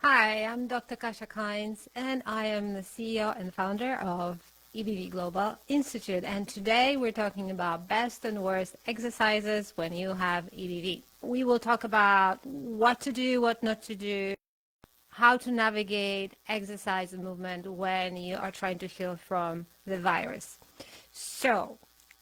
Hi, I'm Dr. Kasia Kynes, and I am the CEO and founder of EBV Global Institute. And today we're talking about best and worst exercises when you have EBV. We will talk about what to do, what not to do, how to navigate exercise and movement when you are trying to heal from the virus. So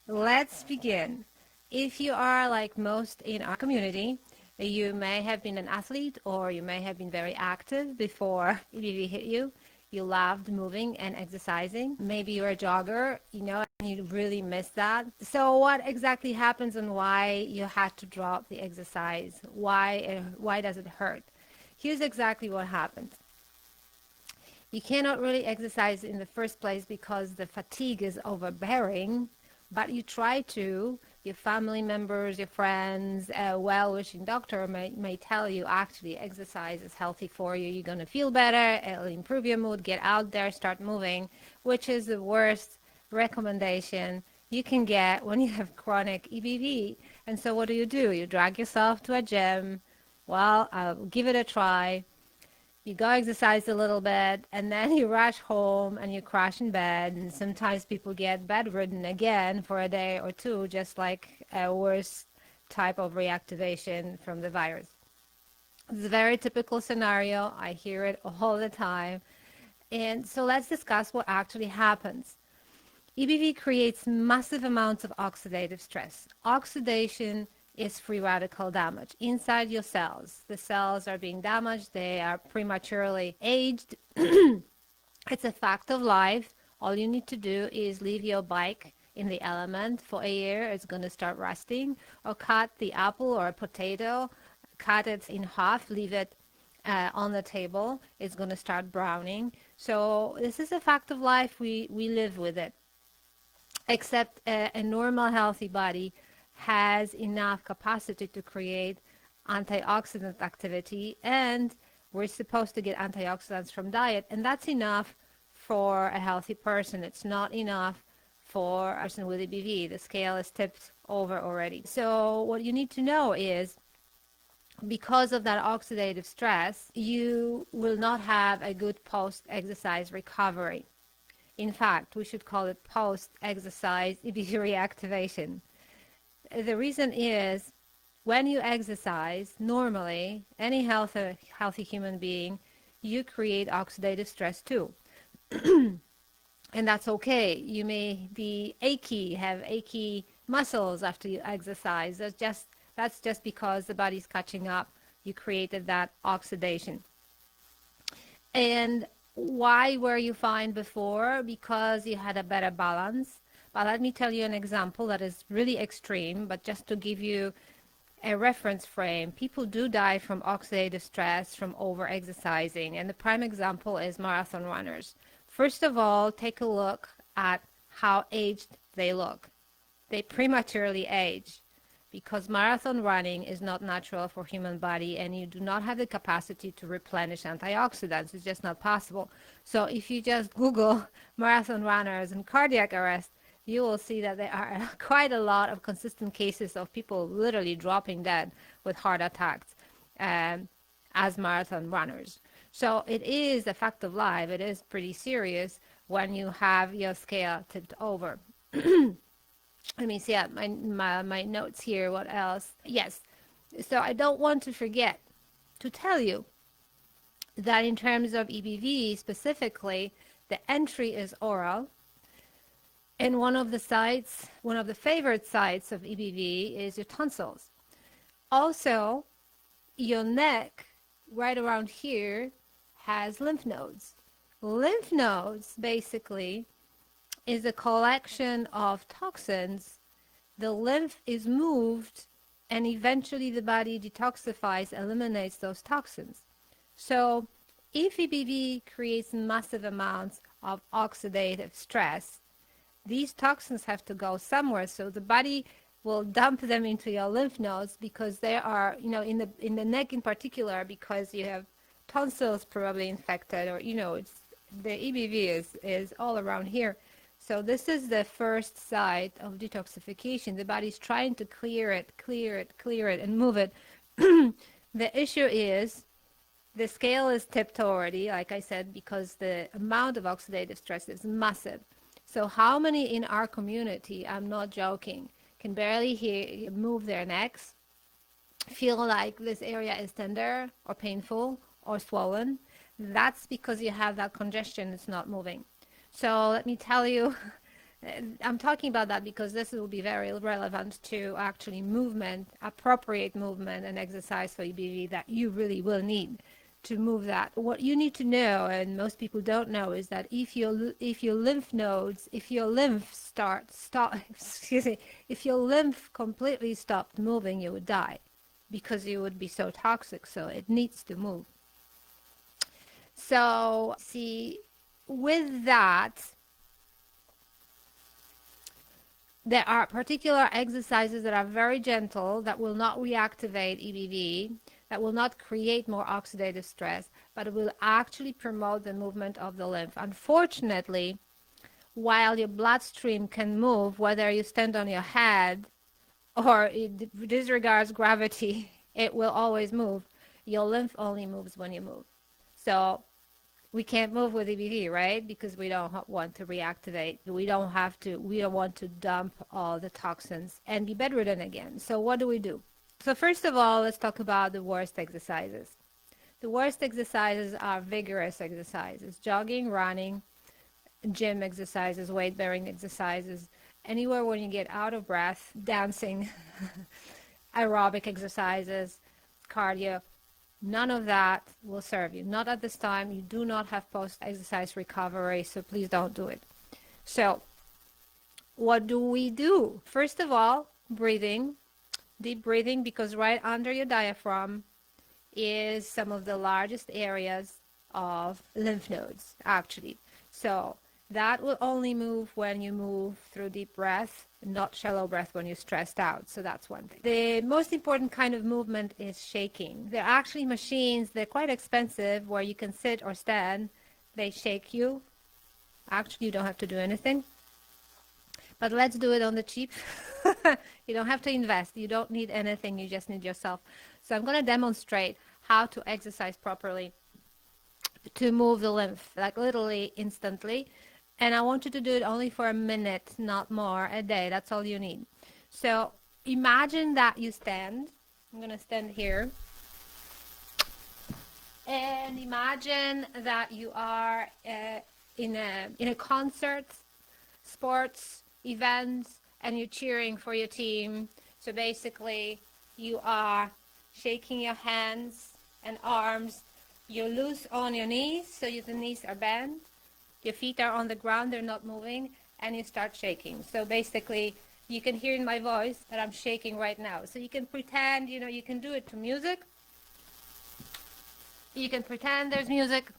let's begin. If you are like most in our community, you may have been an athlete or you may have been very active before EBV hit you. You loved moving and exercising. Maybe you're a jogger, and you really miss that. So what exactly happens and why you had to drop the exercise? Why does it hurt? Here's exactly what happens. You cannot really exercise in the first place because the fatigue is overbearing, but you try to. Your family members, your friends, a well-wishing doctor may tell you actually exercise is healthy for you. You're going to feel better. It'll improve your mood. Get out there, start moving, which is the worst recommendation you can get when you have chronic EBV. And so what do? You drag yourself to a gym. Well, I'll give it a try. You go exercise a little bit, and then you rush home and you crash in bed. And sometimes people get bedridden again for a day or two, just like a worse type of reactivation from the virus. It's a very typical scenario. I hear it all the time. And so let's discuss what actually happens. EBV creates massive amounts of oxidative stress. Oxidation is free radical damage inside your cells. The cells are being damaged. They are prematurely aged. It's a fact of life. All you need to do is leave your bike in the element for a year. It's going to start rusting. Or cut the apple or a potato, cut it in half, leave it on the table. It's going to start browning. So this is a fact of life. We live with it. Except a normal healthy body has enough capacity to create antioxidant activity, and we're supposed to get antioxidants from diet, and that's enough for a healthy person. It's not enough for a person with EBV. The scale is tipped over already. So what you need to know is, because of that oxidative stress, you will not have a good post-exercise recovery. In fact, we should call it post-exercise EBV reactivation. The reason is, when you exercise, normally, any healthy human being, you create oxidative stress too. And that's okay. You may be achy, have achy muscles after you exercise. That's just because the body's catching up. You created that oxidation. And why were you fine before? Because you had a better balance. But let me tell you an example that is really extreme, but just to give you a reference frame. People do die from oxidative stress from over-exercising, and the prime example is marathon runners. First of all, take a look at how aged they look. They prematurely age because marathon running is not natural for human body, and you do not have the capacity to replenish antioxidants. It's just not possible. So if you just Google marathon runners and cardiac arrest, you will see that there are quite a lot of consistent cases of people literally dropping dead with heart attacks as marathon runners. So it is a fact of life. It is pretty serious when you have your scale tipped over. Let me see my notes here. What else? Yes. So I don't want to forget to tell you that in terms of EBV specifically, the entry is oral. And one of the favorite sites of EBV is your tonsils. Also, your neck, right around here, has lymph nodes. Lymph nodes, basically, is a collection of toxins. The lymph is moved, and eventually the body detoxifies, eliminates those toxins. So, if EBV creates massive amounts of oxidative stress, these toxins have to go somewhere, so the body will dump them into your lymph nodes because they are, in the neck in particular, because you have tonsils probably infected, or it's the EBV is all around here. So this is the first site of detoxification. The body's trying to clear it, and move it. The issue is The scale is tipped already, like I said, because the amount of oxidative stress is massive. So how many in our community, I'm not joking, can barely move their necks, feel like this area is tender or painful or swollen? That's because you have that congestion, it's not moving. So let me tell you, I'm talking about that because this will be very relevant to actually movement, appropriate movement and exercise for EBV that you really will need to move that. What you need to know, and most people don't know, is that if your lymph nodes, if your lymph excuse me, if your lymph completely stopped moving, you would die because you would be so toxic. So it needs to move. So see, with that, there are particular exercises that are very gentle, that will not reactivate EBV, that will not create more oxidative stress, but it will actually promote the movement of the lymph. Unfortunately, while your bloodstream can move, whether you stand on your head or it disregards gravity, it will always move. Your lymph only moves when you move. So we can't move with EBV, right? Because we don't want to reactivate. We don't want to dump all the toxins and be bedridden again. So what do? So first of all, let's talk about the worst exercises. The worst exercises are vigorous exercises: jogging, running, gym exercises, weight-bearing exercises, anywhere when you get out of breath, dancing, aerobic exercises, cardio. None of that will serve you. Not at this time. You do not have post-exercise recovery, so please don't do it. So what do? First of all, breathing, deep breathing, because right under your diaphragm is some of the largest areas of lymph nodes, actually. So that will only move when you move through deep breath, not shallow breath when you're stressed out. So that's one thing. The most important kind of movement is shaking. There are actually machines, they're quite expensive, where you can sit or stand. They shake you. Actually, you don't have to do anything. But let's do it on the cheap. You don't have to invest. You don't need anything. You just need yourself. So I'm going to demonstrate how to exercise properly to move the lymph, like literally instantly. And I want you to do it only for a minute, not more, a day. That's all you need. So imagine that you stand. I'm going to stand here. And imagine that you are in a concert, sports, events, and you're cheering for your team. So basically, you are shaking your hands and arms. You're loose on your knees, so the knees are bent. Your feet are on the ground, they're not moving, and you start shaking. So basically, you can hear in my voice that I'm shaking right now. So you can pretend, you can do it to music. You can pretend there's music.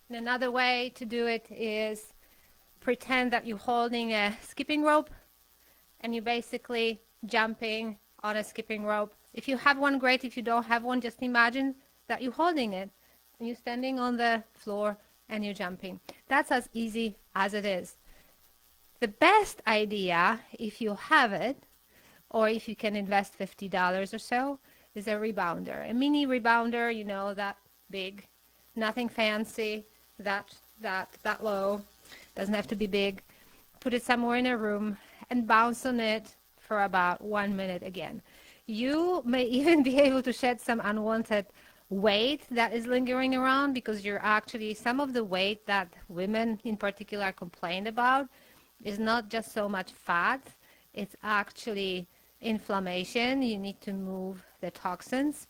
And another way to do it is pretend that you're holding a skipping rope and you're basically jumping on a skipping rope. If you have one, great. If you don't have one, just imagine that you're holding it and you're standing on the floor and you're jumping. That's as easy as it is. The best idea, if you have it, or if you can invest $50 or so, is a rebounder. A mini rebounder, that big, nothing fancy, that low, doesn't have to be big. Put it somewhere in a room and bounce on it for about 1 minute again. You may even be able to shed some unwanted weight that is lingering around, because you're actually, some of the weight that women in particular complain about is not just so much fat, it's actually inflammation. You need to move the toxins.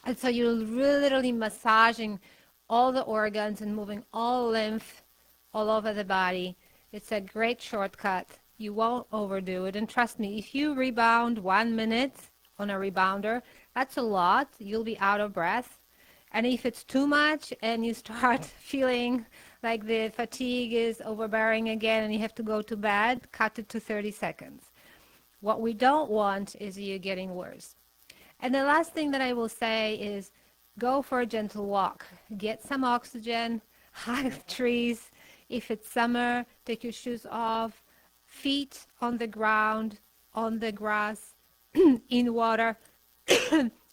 And so you're literally massaging all the organs and moving all lymph all over the body. It's a great shortcut. You won't overdo it. And trust me, if you rebound 1 minute on a rebounder, that's a lot. You'll be out of breath. And if it's too much and you start feeling like the fatigue is overbearing again and you have to go to bed, cut it to 30 seconds. What we don't want is you getting worse. And the last thing that I will say is go for a gentle walk. Get some oxygen, hug trees. If it's summer, take your shoes off, feet on the ground, on the grass, in water.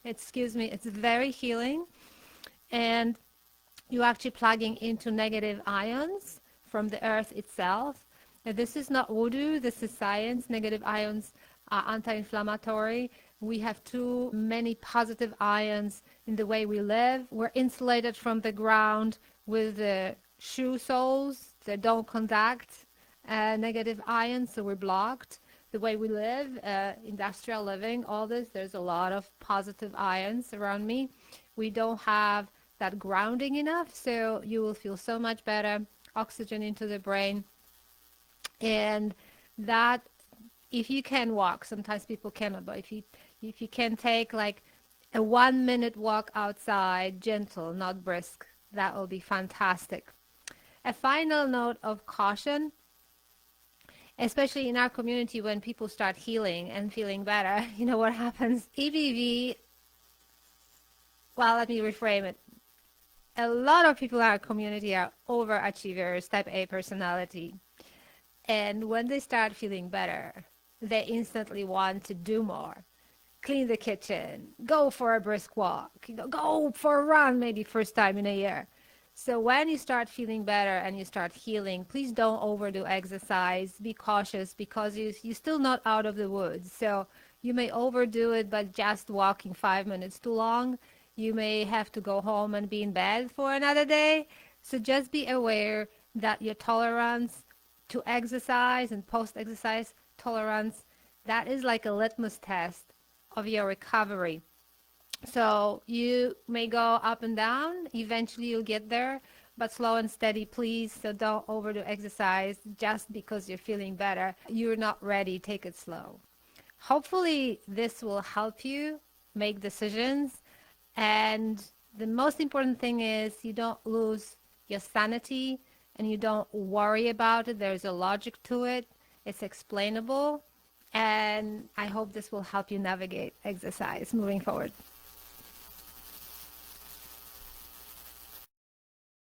Excuse me, it's very healing. and you're actually plugging into negative ions from the earth itself. Now, this is not voodoo, this is science. Negative ions are anti-inflammatory. We have too many positive ions in the way we live. We're insulated from the ground with the shoe soles that don't conduct negative ions, so we're blocked. The way we live, industrial living, all this, there's a lot of positive ions around me. We don't have that grounding enough, so you will feel so much better. Oxygen into the brain, and that, if you can walk, sometimes people cannot, but if you can take like a 1 minute walk outside, gentle, not brisk, that will be fantastic. A final note of caution, especially in our community, when people start healing and feeling better, you know what happens? EBV, well, let me reframe it. A lot of people in our community are overachievers, type A personality. And when they start feeling better, they instantly want to do more. Clean the kitchen, go for a brisk walk, go for a run, maybe first time in a year. So when you start feeling better and you start healing, please don't overdo exercise. Be cautious, because you're still not out of the woods. So you may overdo it, but just walking 5 minutes too long, you may have to go home and be in bed for another day. So just be aware that your tolerance to exercise and post-exercise tolerance, that is like a litmus test of your recovery. So you may go up and down. Eventually you'll get there, but slow and steady, please. So don't overdo exercise just because you're feeling better. You're not ready. Take it slow. Hopefully this will help you make decisions. And the most important thing is you don't lose your sanity and you don't worry about it. There's a logic to it. It's explainable. And I hope this will help you navigate exercise moving forward.